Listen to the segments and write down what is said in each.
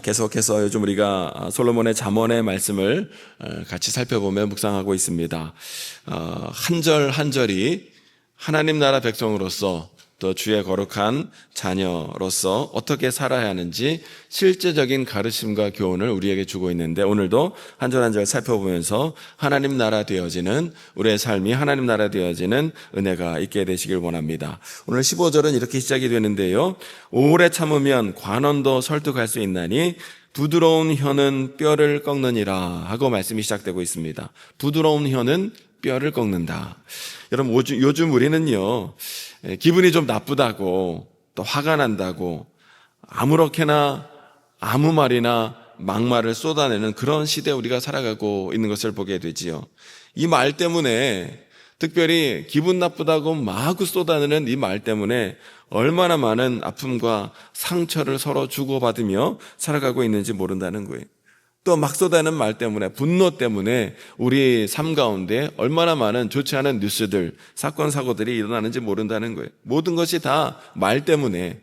계속해서 요즘 우리가 솔로몬의 잠언의 말씀을 같이 살펴보며 묵상하고 있습니다. 한 절 한 절이 하나님 나라 백성으로서 또 주의 거룩한 자녀로서 어떻게 살아야 하는지 실제적인 가르침과 교훈을 우리에게 주고 있는데, 오늘도 한 절 한 절 살펴보면서 하나님 나라 되어지는, 우리의 삶이 하나님 나라 되어지는 은혜가 있게 되시길 원합니다. 오늘 15절은 이렇게 시작이 되는데요. 오래 참으면 관원도 설득할 수 있나니 부드러운 혀는 뼈를 꺾느니라 하고 말씀이 시작되고 있습니다. 부드러운 혀는 뼈를 꺾는다. 여러분, 요즘 우리는요, 기분이 좀 나쁘다고, 또 화가 난다고 아무렇게나 아무 말이나 막말을 쏟아내는 그런 시대에 우리가 살아가고 있는 것을 보게 되지요. 이 말 때문에, 특별히 기분 나쁘다고 마구 쏟아내는 이 말 때문에 얼마나 많은 아픔과 상처를 서로 주고받으며 살아가고 있는지 모른다는 거예요. 또 막 쏟아내는 말 때문에, 분노 때문에 우리 삶 가운데 얼마나 많은 좋지 않은 뉴스들, 사건, 사고들이 일어나는지 모른다는 거예요. 모든 것이 다 말 때문에,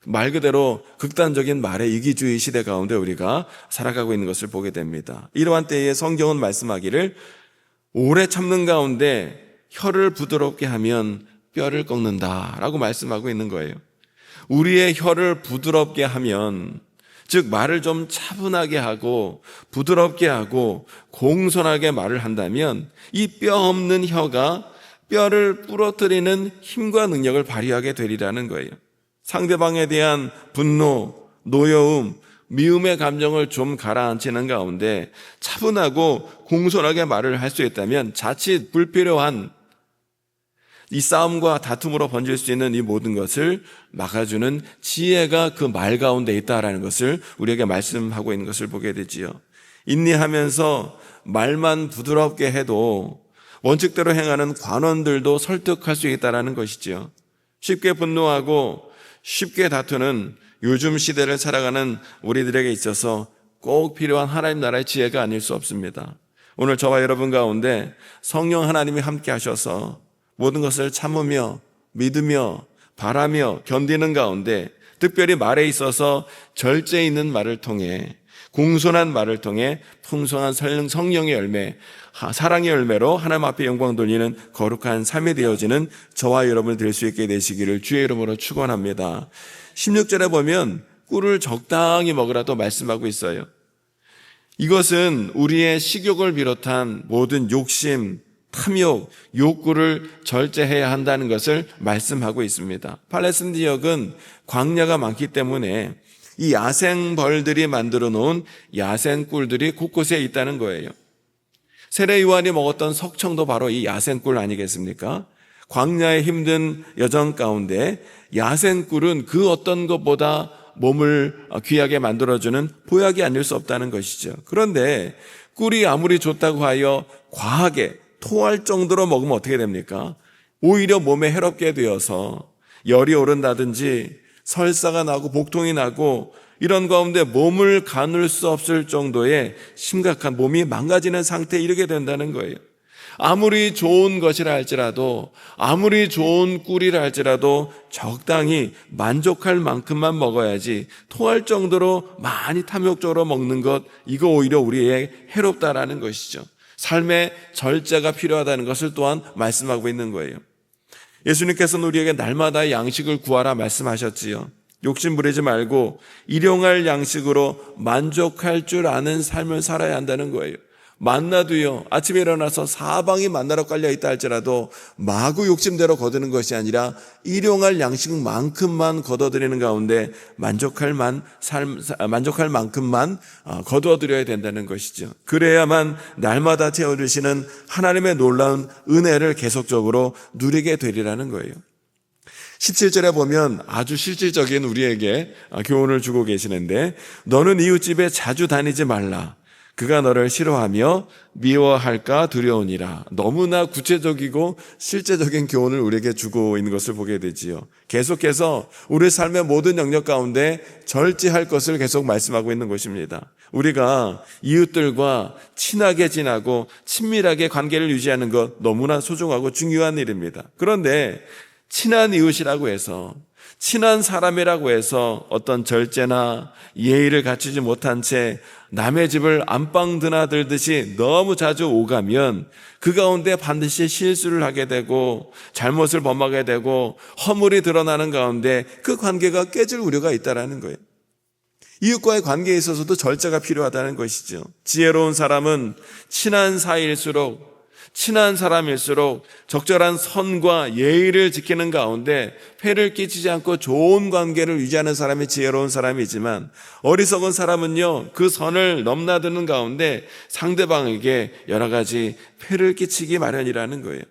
말 그대로 극단적인 말의 이기주의 시대 가운데 우리가 살아가고 있는 것을 보게 됩니다. 이러한 때에 성경은 말씀하기를 오래 참는 가운데 혀를 부드럽게 하면 뼈를 꺾는다라고 말씀하고 있는 거예요. 우리의 혀를 부드럽게 하면, 즉 말을 좀 차분하게 하고 부드럽게 하고 공손하게 말을 한다면 이 뼈 없는 혀가 뼈를 부러뜨리는 힘과 능력을 발휘하게 되리라는 거예요. 상대방에 대한 분노, 노여움, 미움의 감정을 좀 가라앉히는 가운데 차분하고 공손하게 말을 할 수 있다면 자칫 불필요한 이 싸움과 다툼으로 번질 수 있는 이 모든 것을 막아주는 지혜가 그 말 가운데 있다라는 것을 우리에게 말씀하고 있는 것을 보게 되지요. 인내하면서 말만 부드럽게 해도 원칙대로 행하는 관원들도 설득할 수 있다라는 것이지요. 쉽게 분노하고 쉽게 다투는 요즘 시대를 살아가는 우리들에게 있어서 꼭 필요한 하나님 나라의 지혜가 아닐 수 없습니다. 오늘 저와 여러분 가운데 성령 하나님이 함께 하셔서 모든 것을 참으며 믿으며 바라며 견디는 가운데, 특별히 말에 있어서 절제 있는 말을 통해, 공손한 말을 통해 풍성한 성령의 열매, 사랑의 열매로 하나님 앞에 영광 돌리는 거룩한 삶이 되어지는 저와 여러분이 될 수 있게 되시기를 주의 이름으로 축원합니다. 16절에 보면 꿀을 적당히 먹으라도 말씀하고 있어요. 이것은 우리의 식욕을 비롯한 모든 욕심, 탐욕, 욕구를 절제해야 한다는 것을 말씀하고 있습니다. 팔레스틴 지역은 광야가 많기 때문에 이 야생벌들이 만들어 놓은 야생꿀들이 곳곳에 있다는 거예요. 세례 요한이 먹었던 석청도 바로 이 야생꿀 아니겠습니까? 광야의 힘든 여정 가운데 야생꿀은 그 어떤 것보다 몸을 귀하게 만들어주는 보약이 아닐 수 없다는 것이죠. 그런데 꿀이 아무리 좋다고 하여 과하게 토할 정도로 먹으면 어떻게 됩니까? 오히려 몸에 해롭게 되어서 열이 오른다든지 설사가 나고 복통이 나고 이런 가운데 몸을 가눌 수 없을 정도의 심각한, 몸이 망가지는 상태에 이르게 된다는 거예요. 아무리 좋은 것이라 할지라도, 아무리 좋은 꿀이라 할지라도 적당히 만족할 만큼만 먹어야지, 토할 정도로 많이 탐욕적으로 먹는 것, 이거 오히려 우리에게 해롭다라는 것이죠. 삶의 절제가 필요하다는 것을 또한 말씀하고 있는 거예요. 예수님께서는 우리에게 날마다 양식을 구하라 말씀하셨지요. 욕심 부리지 말고 일용할 양식으로 만족할 줄 아는 삶을 살아야 한다는 거예요. 만나도요, 아침에 일어나서 사방이 만나러 깔려 있다 할지라도 마구 욕심대로 거두는 것이 아니라 일용할 양식만큼만 거둬들이는 가운데 만족할 만큼만 거두어드려야 된다는 것이죠. 그래야만 날마다 채워주시는 하나님의 놀라운 은혜를 계속적으로 누리게 되리라는 거예요. 17절에 보면 아주 실질적인 우리에게 교훈을 주고 계시는데, 너는 이웃집에 자주 다니지 말라. 그가 너를 싫어하며 미워할까 두려우니라. 너무나 구체적이고 실제적인 교훈을 우리에게 주고 있는 것을 보게 되지요. 계속해서 우리 삶의 모든 영역 가운데 절제할 것을 계속 말씀하고 있는 것입니다. 우리가 이웃들과 친하게 지나고 친밀하게 관계를 유지하는 것 너무나 소중하고 중요한 일입니다. 그런데 친한 이웃이라고 해서 친한 사람이라고 해서 어떤 절제나 예의를 갖추지 못한 채 남의 집을 안방 드나들듯이 너무 자주 오가면 그 가운데 반드시 실수를 하게 되고 잘못을 범하게 되고 허물이 드러나는 가운데 그 관계가 깨질 우려가 있다는 거예요. 이웃과의 관계에 있어서도 절제가 필요하다는 것이죠. 지혜로운 사람은 친한 사람일수록 적절한 선과 예의를 지키는 가운데 폐를 끼치지 않고 좋은 관계를 유지하는 사람이 지혜로운 사람이지만, 어리석은 사람은요, 그 선을 넘나드는 가운데 상대방에게 여러 가지 폐를 끼치기 마련이라는 거예요.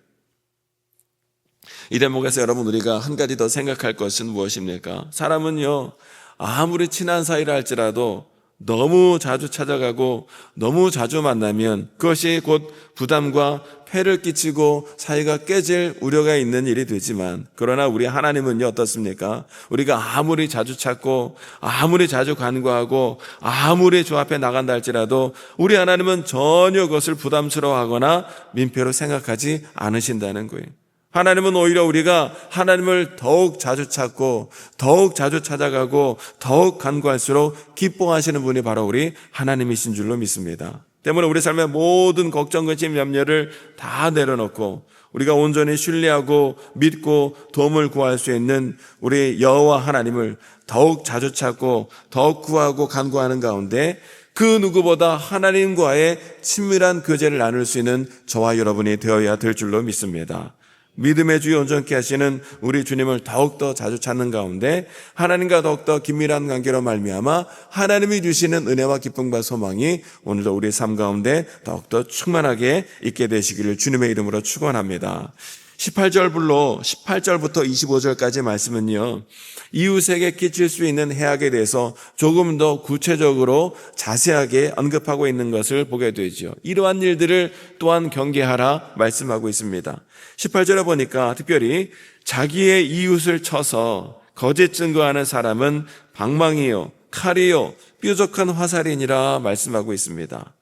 이 대목에서 여러분, 우리가 한 가지 더 생각할 것은 무엇입니까? 사람은요, 아무리 친한 사이라 할지라도 너무 자주 찾아가고 너무 자주 만나면 그것이 곧 부담과 폐를 끼치고 사이가 깨질 우려가 있는 일이 되지만, 그러나 우리 하나님은요, 어떻습니까? 우리가 아무리 자주 찾고 아무리 자주 간구하고 아무리 주 앞에 나간다 할지라도 우리 하나님은 전혀 그것을 부담스러워하거나 민폐로 생각하지 않으신다는 거예요. 하나님은 오히려 우리가 하나님을 더욱 자주 찾고 더욱 자주 찾아가고 더욱 간구할수록 기뻐하시는 분이 바로 우리 하나님이신 줄로 믿습니다. 때문에 우리 삶의 모든 걱정, 근심, 염려를 다 내려놓고 우리가 온전히 신뢰하고 믿고 도움을 구할 수 있는 우리 여호와 하나님을 더욱 자주 찾고 더욱 구하고 간구하는 가운데 그 누구보다 하나님과의 친밀한 교제를 나눌 수 있는 저와 여러분이 되어야 될 줄로 믿습니다. 믿음의 주에 온전케 하시는 우리 주님을 더욱더 자주 찾는 가운데 하나님과 더욱더 긴밀한 관계로 말미암아 하나님이 주시는 은혜와 기쁨과 소망이 오늘도 우리의 삶 가운데 더욱더 충만하게 있게 되시기를 주님의 이름으로 축원합니다. 18절부터 25절까지 말씀은요, 이웃에게 끼칠 수 있는 해악에 대해서 조금 더 구체적으로 자세하게 언급하고 있는 것을 보게 되죠. 이러한 일들을 또한 경계하라 말씀하고 있습니다. 18절에 보니까 특별히 자기의 이웃을 쳐서 거짓 증거하는 사람은 방망이요, 칼이요, 뾰족한 화살이니라 말씀하고 있습니다.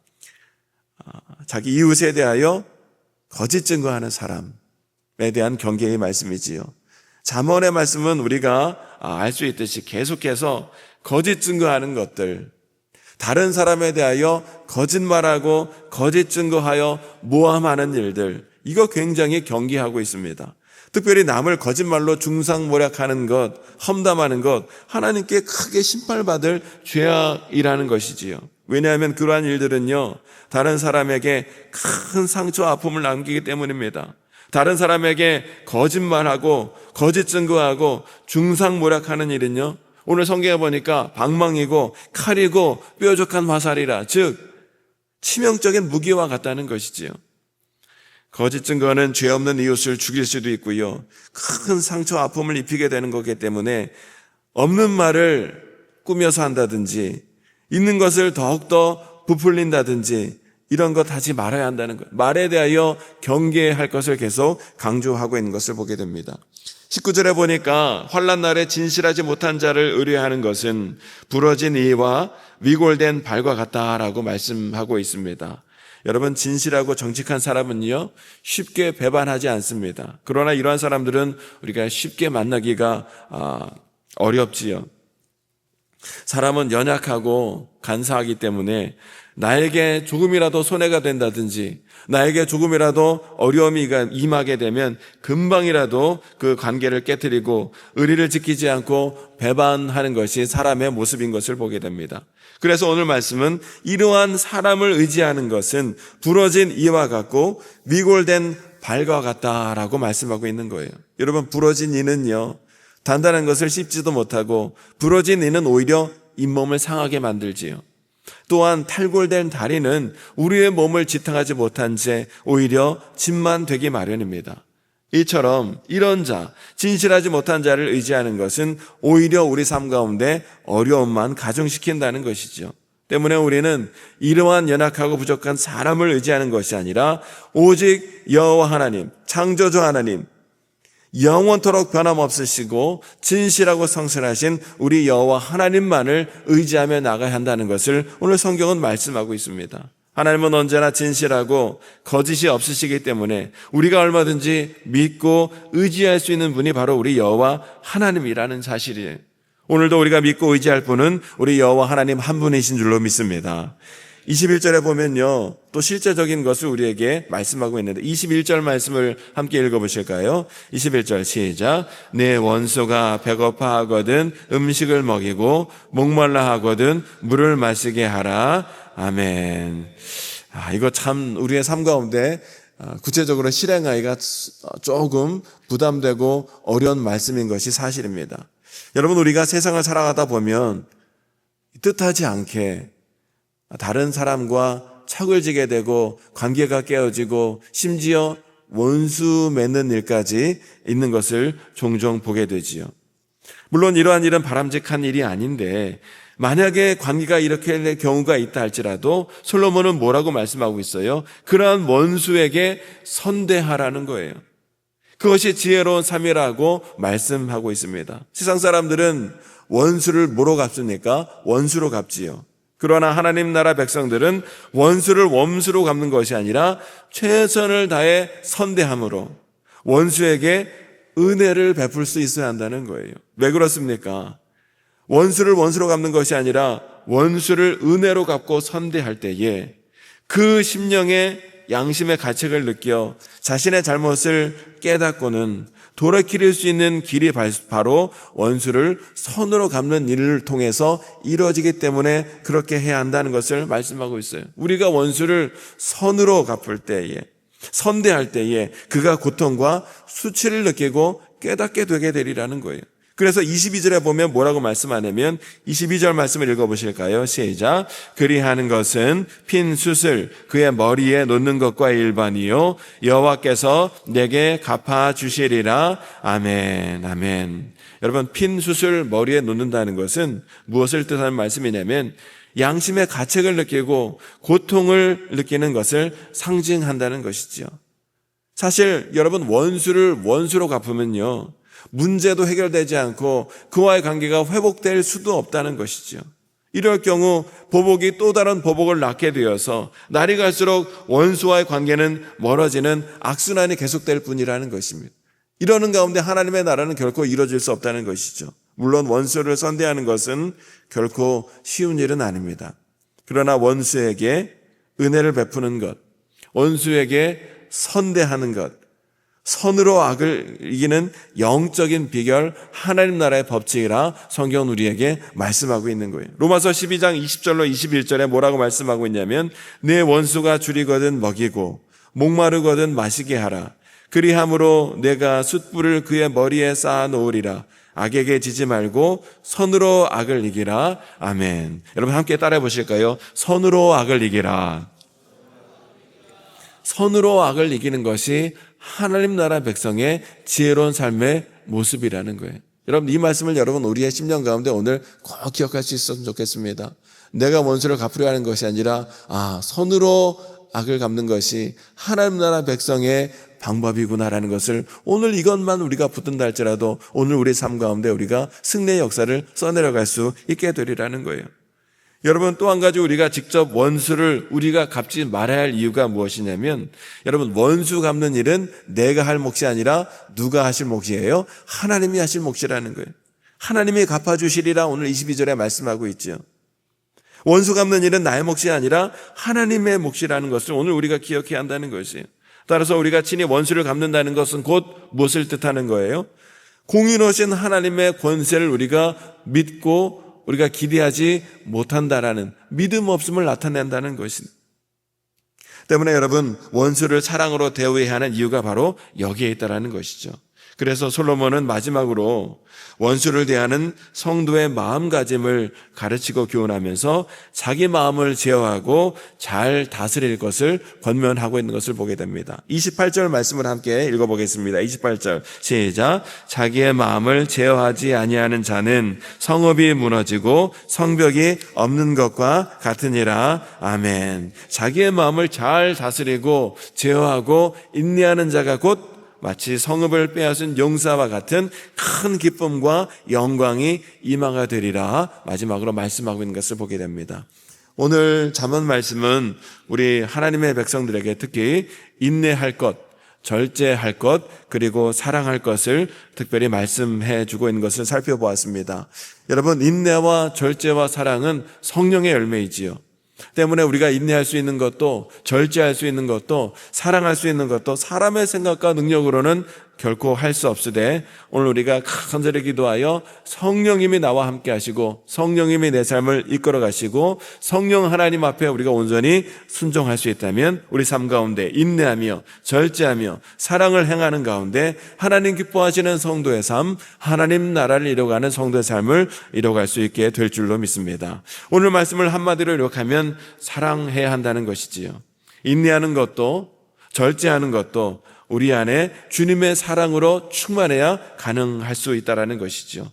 자기 이웃에 대하여 거짓 증거하는 사람에 대한 경계의 말씀이지요. 잠언의 말씀은 우리가 알 수 있듯이 계속해서 거짓 증거하는 것들, 다른 사람에 대하여 거짓말하고 거짓 증거하여 모함하는 일들, 이거 굉장히 경계하고 있습니다. 특별히 남을 거짓말로 중상모략하는 것, 험담하는 것, 하나님께 크게 심판받을 죄악이라는 것이지요. 왜냐하면 그러한 일들은요, 다른 사람에게 큰 상처와 아픔을 남기기 때문입니다. 다른 사람에게 거짓말하고 거짓 증거하고 중상모략하는 일은요, 오늘 성경에 보니까 방망이고 칼이고 뾰족한 화살이라, 즉 치명적인 무기와 같다는 것이지요. 거짓 증거는 죄 없는 이웃을 죽일 수도 있고요, 큰 상처 아픔을 입히게 되는 거기 때문에 없는 말을 꾸며서 한다든지 있는 것을 더욱더 부풀린다든지 이런 것 하지 말아야 한다는 것, 말에 대하여 경계할 것을 계속 강조하고 있는 것을 보게 됩니다. 19절에 보니까 환난 날에 진실하지 못한 자를 의뢰하는 것은 부러진 이와 위골된 발과 같다라고 말씀하고 있습니다. 여러분, 진실하고 정직한 사람은요, 쉽게 배반하지 않습니다. 그러나 이러한 사람들은 우리가 쉽게 만나기가 어렵지요. 사람은 연약하고 간사하기 때문에 나에게 조금이라도 손해가 된다든지 나에게 조금이라도 어려움이 임하게 되면 금방이라도 그 관계를 깨뜨리고 의리를 지키지 않고 배반하는 것이 사람의 모습인 것을 보게 됩니다. 그래서 오늘 말씀은 이러한 사람을 의지하는 것은 부러진 이와 같고 위골된 발과 같다라고 말씀하고 있는 거예요. 여러분, 부러진 이는요, 단단한 것을 씹지도 못하고 부러진 이는 오히려 잇몸을 상하게 만들지요. 또한 탈골된 다리는 우리의 몸을 지탱하지 못한 채 오히려 짐만 되기 마련입니다. 이처럼 이런 자, 진실하지 못한 자를 의지하는 것은 오히려 우리 삶 가운데 어려움만 가중시킨다는 것이죠. 때문에 우리는 이러한 연약하고 부족한 사람을 의지하는 것이 아니라 오직 여호와 하나님, 창조주 하나님, 영원토록 변함없으시고 진실하고 성실하신 우리 여호와 하나님만을 의지하며 나가야 한다는 것을 오늘 성경은 말씀하고 있습니다. 하나님은 언제나 진실하고 거짓이 없으시기 때문에 우리가 얼마든지 믿고 의지할 수 있는 분이 바로 우리 여호와 하나님이라는 사실이에요. 오늘도 우리가 믿고 의지할 분은 우리 여호와 하나님 한 분이신 줄로 믿습니다. 21절에 보면요, 또 실제적인 것을 우리에게 말씀하고 있는데 21절 말씀을 함께 읽어보실까요? 21절 시작. 내 원수가 배고파 하거든 음식을 먹이고 목말라 하거든 물을 마시게 하라. 아멘. 이거 참 우리의 삶 가운데 구체적으로 실행하기가 조금 부담되고 어려운 말씀인 것이 사실입니다. 여러분, 우리가 세상을 살아가다 보면 뜻하지 않게 다른 사람과 척을 지게 되고 관계가 깨어지고 심지어 원수 맺는 일까지 있는 것을 종종 보게 되지요. 물론 이러한 일은 바람직한 일이 아닌데 만약에 관계가 이렇게 될 경우가 있다 할지라도 솔로몬은 뭐라고 말씀하고 있어요? 그러한 원수에게 선대하라는 거예요. 그것이 지혜로운 삶이라고 말씀하고 있습니다. 세상 사람들은 원수를 뭐로 갚습니까? 원수로 갚지요. 그러나 하나님 나라 백성들은 원수를 원수로 갚는 것이 아니라 최선을 다해 선대함으로 원수에게 은혜를 베풀 수 있어야 한다는 거예요. 왜 그렇습니까? 원수를 원수로 갚는 것이 아니라 원수를 은혜로 갚고 선대할 때에 그 심령의 양심의 가책을 느껴 자신의 잘못을 깨닫고는 돌이킬 수 있는 길이 바로 원수를 선으로 갚는 일을 통해서 이루어지기 때문에 그렇게 해야 한다는 것을 말씀하고 있어요. 우리가 원수를 선으로 갚을 때에, 선대할 때에 그가 고통과 수치를 느끼고 깨닫게 되게 되리라는 거예요. 그래서 22절에 보면 뭐라고 말씀하냐면 22절 말씀을 읽어보실까요? 시작. 그리하는 것은 핀 숯을 그의 머리에 놓는 것과 일반이요 여호와께서 내게 갚아주시리라. 아멘. 아멘. 여러분, 핀 숯을 머리에 놓는다는 것은 무엇을 뜻하는 말씀이냐면 양심의 가책을 느끼고 고통을 느끼는 것을 상징한다는 것이죠. 사실 여러분, 원수를 원수로 갚으면요 문제도 해결되지 않고 그와의 관계가 회복될 수도 없다는 것이죠. 이럴 경우 보복이 또 다른 보복을 낳게 되어서 날이 갈수록 원수와의 관계는 멀어지는 악순환이 계속될 뿐이라는 것입니다. 이러는 가운데 하나님의 나라는 결코 이루어질 수 없다는 것이죠. 물론 원수를 선대하는 것은 결코 쉬운 일은 아닙니다. 그러나 원수에게 은혜를 베푸는 것, 원수에게 선대하는 것, 선으로 악을 이기는 영적인 비결, 하나님 나라의 법칙이라 성경은 우리에게 말씀하고 있는 거예요. 로마서 12장 20절로 21절에 뭐라고 말씀하고 있냐면 내 원수가 줄이거든 먹이고 목마르거든 마시게 하라. 그리함으로 내가 숯불을 그의 머리에 쌓아 놓으리라. 악에게 지지 말고 선으로 악을 이기라. 아멘. 여러분 함께 따라해 보실까요? 선으로 악을 이기라. 선으로 악을 이기는 것이 하나님 나라 백성의 지혜로운 삶의 모습이라는 거예요. 여러분, 이 말씀을 여러분 우리의 심령 가운데 오늘 꼭 기억할 수 있었으면 좋겠습니다. 내가 원수를 갚으려 하는 것이 아니라 선으로 악을 갚는 것이 하나님 나라 백성의 방법이구나라는 것을 오늘 이것만 우리가 붙든다 할지라도 오늘 우리 삶 가운데 우리가 승리의 역사를 써내려갈 수 있게 되리라는 거예요. 여러분, 또 한 가지 우리가 직접 원수를 우리가 갚지 말아야 할 이유가 무엇이냐면 여러분, 원수 갚는 일은 내가 할 몫이 아니라 누가 하실 몫이에요? 하나님이 하실 몫이라는 거예요. 하나님이 갚아주시리라 오늘 22절에 말씀하고 있죠. 원수 갚는 일은 나의 몫이 아니라 하나님의 몫이라는 것을 오늘 우리가 기억해야 한다는 것이에요. 따라서 우리가 친히 원수를 갚는다는 것은 곧 무엇을 뜻하는 거예요? 공인하신 하나님의 권세를 우리가 믿고 우리가 기대하지 못한다라는 믿음 없음을 나타낸다는 것입니다. 때문에 여러분, 원수를 사랑으로 대우해야 하는 이유가 바로 여기에 있다는 것이죠. 그래서 솔로몬은 마지막으로 원수를 대하는 성도의 마음가짐을 가르치고 교훈하면서 자기 마음을 제어하고 잘 다스릴 것을 권면하고 있는 것을 보게 됩니다. 28절 말씀을 함께 읽어보겠습니다. 28절 시작. 자기의 마음을 제어하지 아니하는 자는 성읍이 무너지고 성벽이 없는 것과 같으니라. 아멘. 자기의 마음을 잘 다스리고 제어하고 인내하는 자가 곧 마치 성읍을 빼앗은 용사와 같은 큰 기쁨과 영광이 임하가 되리라 마지막으로 말씀하고 있는 것을 보게 됩니다. 오늘 잠언 말씀은 우리 하나님의 백성들에게 특히 인내할 것, 절제할 것, 그리고 사랑할 것을 특별히 말씀해 주고 있는 것을 살펴보았습니다. 여러분, 인내와 절제와 사랑은 성령의 열매이지요. 때문에 우리가 인내할 수 있는 것도, 절제할 수 있는 것도, 사랑할 수 있는 것도 사람의 생각과 능력으로는 결코 할 수 없으되, 오늘 우리가 간절히 기도하여 성령님이 나와 함께 하시고 성령님이 내 삶을 이끌어 가시고 성령 하나님 앞에 우리가 온전히 순종할 수 있다면 우리 삶 가운데 인내하며 절제하며 사랑을 행하는 가운데 하나님 기뻐하시는 성도의 삶, 하나님 나라를 이뤄가는 성도의 삶을 이뤄갈 수 있게 될 줄로 믿습니다. 오늘 말씀을 한마디로 요약하면 사랑해야 한다는 것이지요. 인내하는 것도 절제하는 것도 우리 안에 주님의 사랑으로 충만해야 가능할 수 있다는 것이죠.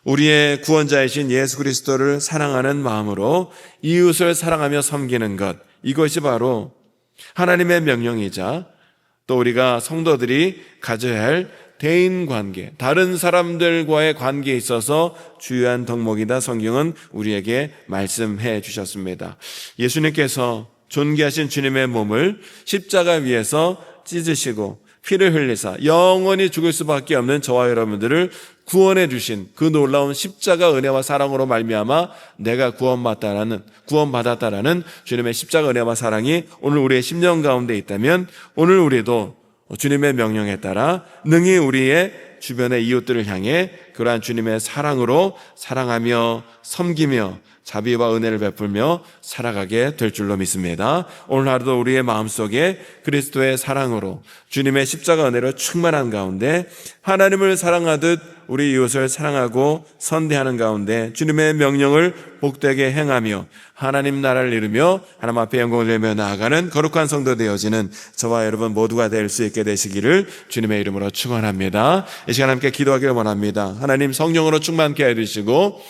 우리의 구원자이신 예수 그리스도를 사랑하는 마음으로 이웃을 사랑하며 섬기는 것, 이것이 바로 하나님의 명령이자 또 우리가 성도들이 가져야 할 대인관계, 다른 사람들과의 관계에 있어서 주요한 덕목이다. 성경은 우리에게 말씀해 주셨습니다. 예수님께서 존귀하신 주님의 몸을 십자가 위에서 찢으시고 피를 흘리사 영원히 죽을 수밖에 없는 저와 여러분들을 구원해 주신 그 놀라운 십자가 은혜와 사랑으로 말미암아 내가 구원받았다라는 주님의 십자가 은혜와 사랑이 오늘 우리의 심령 가운데 있다면 오늘 우리도 주님의 명령에 따라 능히 우리의 주변의 이웃들을 향해 그러한 주님의 사랑으로 사랑하며 섬기며 자비와 은혜를 베풀며 살아가게 될 줄로 믿습니다. 오늘 하루도 우리의 마음속에 그리스도의 사랑으로 주님의 십자가 은혜로 충만한 가운데 하나님을 사랑하듯 우리 이웃을 사랑하고 선대하는 가운데 주님의 명령을 복되게 행하며 하나님 나라를 이루며 하나님 앞에 영광을 내며 나아가는 거룩한 성도 되어지는 저와 여러분 모두가 될 수 있게 되시기를 주님의 이름으로 축원합니다. 이 시간 함께 기도하기를 원합니다. 하나님 성령으로 충만케 해주시고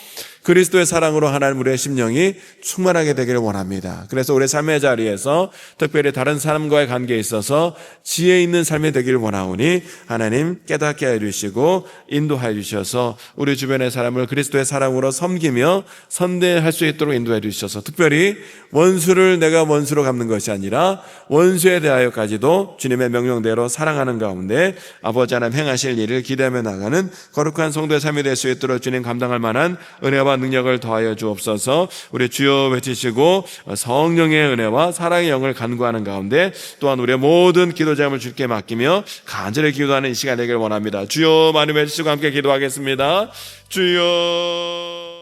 그리스도의 사랑으로 하나님 우리의 심령이 충만하게 되기를 원합니다. 그래서 우리의 삶의 자리에서 특별히 다른 사람과의 관계에 있어서 지혜 있는 삶이 되기를 원하오니 하나님 깨닫게 해주시고 인도해 주셔서 우리 주변의 사람을 그리스도의 사랑으로 섬기며 선대할 수 있도록 인도해 주셔서 특별히 원수를 내가 원수로 갚는 것이 아니라 원수에 대하여까지도 주님의 명령대로 사랑하는 가운데 아버지 하나님 행하실 일을 기대하며 나가는 거룩한 성도의 삶이 될 수 있도록 주님 감당할 만한 은혜와 능력을 더하여 주옵소서. 우리 주여 외치시고 성령의 은혜와 사랑의 영을 간구하는 가운데 또한 우리의 모든 기도 제목을 주께 맡기며 간절히 기도하는 이 시간 되길 원합니다. 주여 많이 외치시고 함께 기도하겠습니다. 주여